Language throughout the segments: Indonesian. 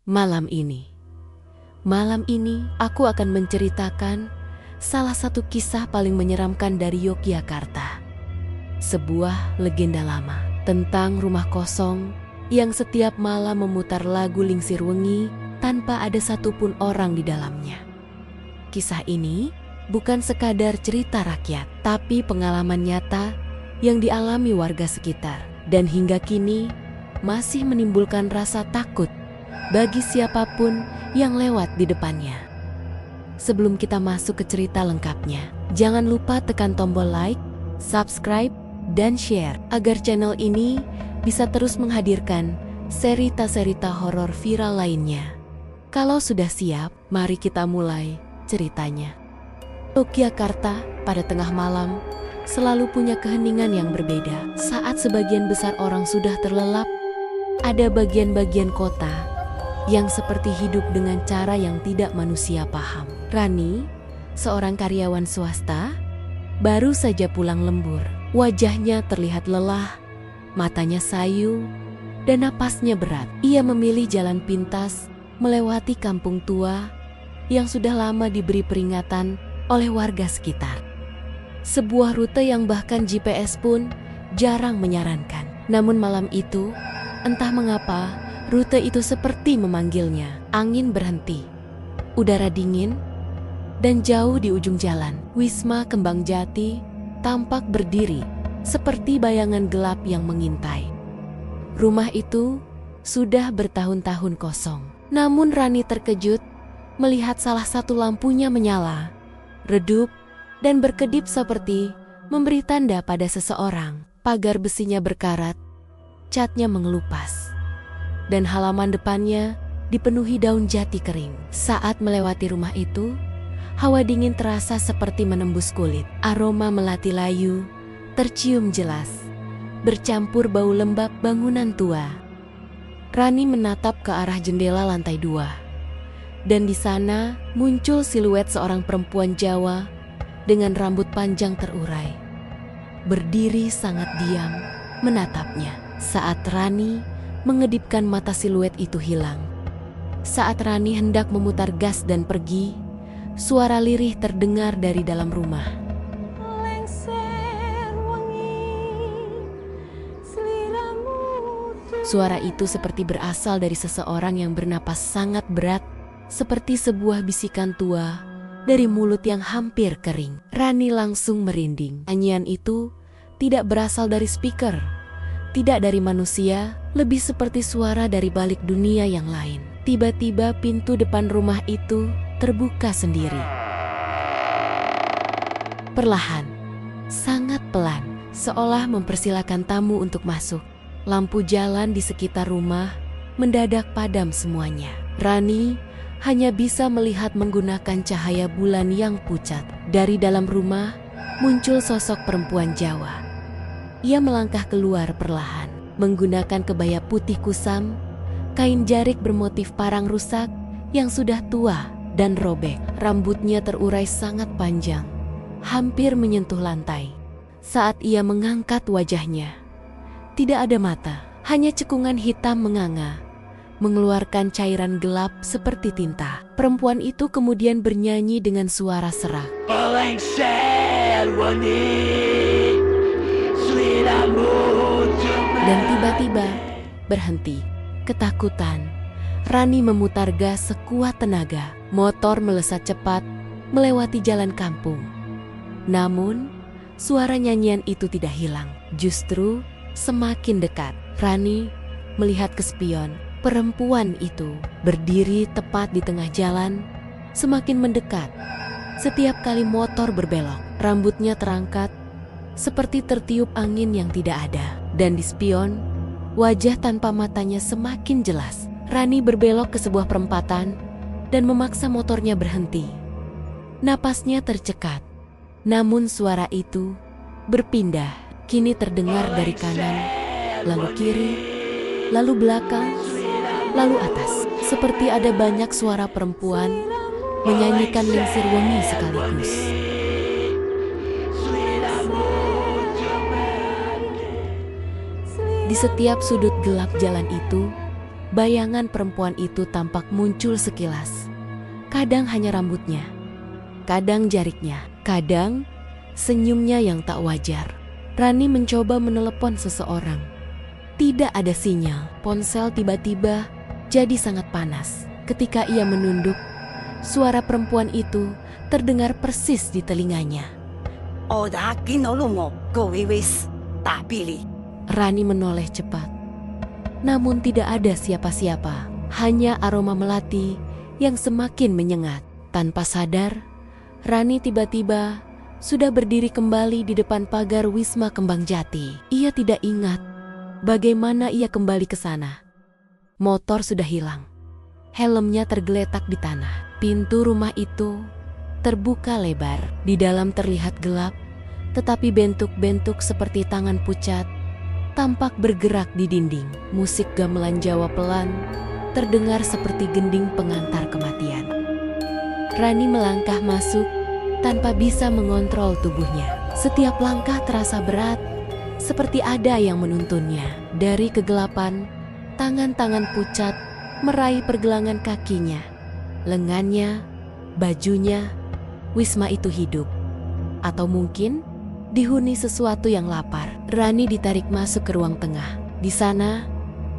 Malam ini aku akan menceritakan salah satu kisah paling menyeramkan dari Yogyakarta. Sebuah legenda lama tentang rumah kosong yang setiap malam memutar lagu Lingsir Wengi tanpa ada satupun orang di dalamnya. Kisah ini bukan sekadar cerita rakyat, tapi pengalaman nyata yang dialami warga sekitar dan hingga kini masih menimbulkan rasa takut bagi siapapun yang lewat di depannya. Sebelum kita masuk ke cerita lengkapnya, jangan lupa tekan tombol like, subscribe, dan share agar channel ini bisa terus menghadirkan cerita-cerita horor viral lainnya. Kalau sudah siap, mari kita mulai ceritanya. Yogyakarta pada tengah malam selalu punya keheningan yang berbeda. Saat sebagian besar orang sudah terlelap, ada bagian-bagian kota yang seperti hidup dengan cara yang tidak manusia paham. Rani, seorang karyawan swasta, baru saja pulang lembur. Wajahnya terlihat lelah, matanya sayu, dan napasnya berat. Ia memilih jalan pintas melewati kampung tua yang sudah lama diberi peringatan oleh warga sekitar. Sebuah rute yang bahkan GPS pun jarang menyarankan. Namun malam itu, entah mengapa, rute itu seperti memanggilnya. Angin berhenti, udara dingin, dan jauh di ujung jalan, Wisma Kembang Jati tampak berdiri seperti bayangan gelap yang mengintai. Rumah itu sudah bertahun-tahun kosong. Namun Rani terkejut melihat salah satu lampunya menyala, redup, dan berkedip seperti memberi tanda pada seseorang. Pagar besinya berkarat, catnya mengelupas, dan halaman depannya dipenuhi daun jati kering. Saat melewati rumah itu, hawa dingin terasa seperti menembus kulit. Aroma melati layu tercium jelas, bercampur bau lembab bangunan tua. Rani menatap ke arah jendela lantai 2, dan di sana muncul siluet seorang perempuan Jawa dengan rambut panjang terurai, berdiri sangat diam menatapnya. Saat Rani mengedipkan mata, siluet itu hilang. Saat Rani hendak memutar gas dan pergi, suara lirih terdengar dari dalam rumah. Suara itu seperti berasal dari seseorang yang bernapas sangat berat, seperti sebuah bisikan tua dari mulut yang hampir kering. Rani langsung merinding. Nyanyian itu tidak berasal dari speaker, tidak dari manusia, lebih seperti suara dari balik dunia yang lain. Tiba-tiba pintu depan rumah itu terbuka sendiri. Perlahan, sangat pelan, seolah mempersilakan tamu untuk masuk. Lampu jalan di sekitar rumah mendadak padam semuanya. Rani hanya bisa melihat menggunakan cahaya bulan yang pucat. Dari dalam rumah muncul sosok perempuan Jawa. Ia melangkah keluar perlahan, menggunakan kebaya putih kusam, kain jarik bermotif parang rusak yang sudah tua dan robek. Rambutnya terurai sangat panjang, hampir menyentuh lantai. Saat ia mengangkat wajahnya, tidak ada mata, hanya cekungan hitam menganga, mengeluarkan cairan gelap seperti tinta. Perempuan itu kemudian bernyanyi dengan suara serak. Dan tiba-tiba berhenti. Ketakutan, Rani memutar gas sekuat tenaga. Motor melesat cepat melewati jalan kampung. Namun, suara nyanyian itu tidak hilang, justru semakin dekat. Rani melihat ke spion. Perempuan itu berdiri tepat di tengah jalan, semakin mendekat. Setiap kali motor berbelok, rambutnya terangkat, seperti tertiup angin yang tidak ada. Dan di spion, wajah tanpa matanya semakin jelas. Rani berbelok ke sebuah perempatan dan memaksa motornya berhenti. Napasnya tercekat, namun suara itu berpindah. Kini terdengar dari kanan, lalu kiri, lalu belakang, lalu atas. Seperti ada banyak suara perempuan menyanyikan Lingsir Wengi sekaligus. Di setiap sudut gelap jalan itu, bayangan perempuan itu tampak muncul sekilas. Kadang hanya rambutnya, kadang jariknya, kadang senyumnya yang tak wajar. Rani mencoba menelepon seseorang. Tidak ada sinyal. Ponsel tiba-tiba jadi sangat panas. Ketika ia menunduk, suara perempuan itu terdengar persis di telinganya. Rani menoleh cepat. Namun tidak ada siapa-siapa, hanya aroma melati yang semakin menyengat. Tanpa sadar, Rani tiba-tiba sudah berdiri kembali di depan pagar Wisma Kembang Jati. Ia tidak ingat bagaimana ia kembali ke sana. Motor sudah hilang. Helmnya tergeletak di tanah. Pintu rumah itu terbuka lebar. Di dalam terlihat gelap, tetapi bentuk-bentuk seperti tangan pucat tampak bergerak di dinding. Musik gamelan Jawa pelan terdengar seperti gending pengantar kematian. Rani melangkah masuk tanpa bisa mengontrol tubuhnya. Setiap langkah terasa berat, seperti ada yang menuntunnya. Dari kegelapan, tangan-tangan pucat meraih pergelangan kakinya, lengannya, bajunya. Wisma itu hidup. Atau mungkin dihuni sesuatu yang lapar. Rani ditarik masuk ke ruang tengah. Di sana,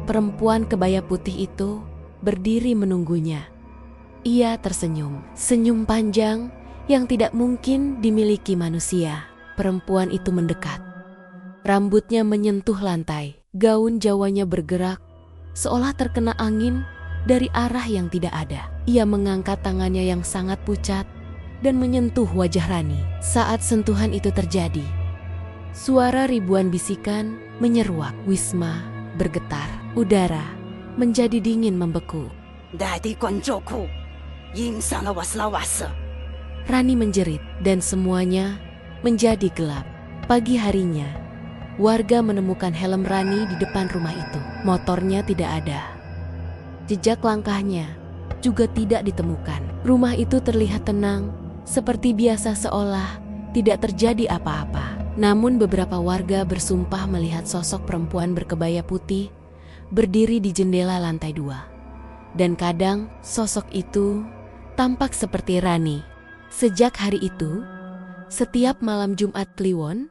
perempuan kebaya putih itu berdiri menunggunya. Ia tersenyum, senyum panjang yang tidak mungkin dimiliki manusia. Perempuan itu mendekat. Rambutnya menyentuh lantai. Gaun Jawanya bergerak, seolah terkena angin dari arah yang tidak ada. Ia mengangkat tangannya yang sangat pucat dan menyentuh wajah Rani. Saat sentuhan itu terjadi, suara ribuan bisikan menyeruak. Wisma bergetar. Udara menjadi dingin membeku. Rani menjerit dan semuanya menjadi gelap. Pagi harinya, warga menemukan helm Rani di depan rumah itu. Motornya tidak ada. Jejak langkahnya juga tidak ditemukan. Rumah itu terlihat tenang, seperti biasa, seolah tidak terjadi apa-apa. Namun beberapa warga bersumpah melihat sosok perempuan berkebaya putih berdiri di jendela lantai 2. Dan kadang sosok itu tampak seperti Rani. Sejak hari itu, setiap malam Jumat Kliwon,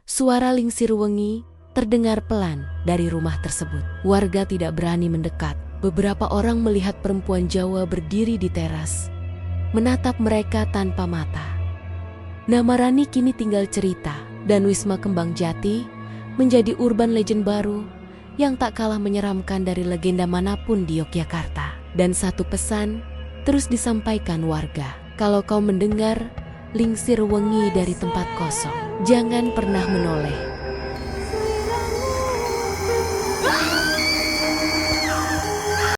suara lingsir wengi terdengar pelan dari rumah tersebut. Warga tidak berani mendekat. Beberapa orang melihat perempuan Jawa berdiri di teras, menatap mereka tanpa mata. Nama Rani kini tinggal cerita, dan Wisma Kembang Jati menjadi urban legend baru yang tak kalah menyeramkan dari legenda manapun di Yogyakarta. Dan satu pesan terus disampaikan warga: kalau kau mendengar lingsir wengi dari tempat kosong, jangan pernah menoleh.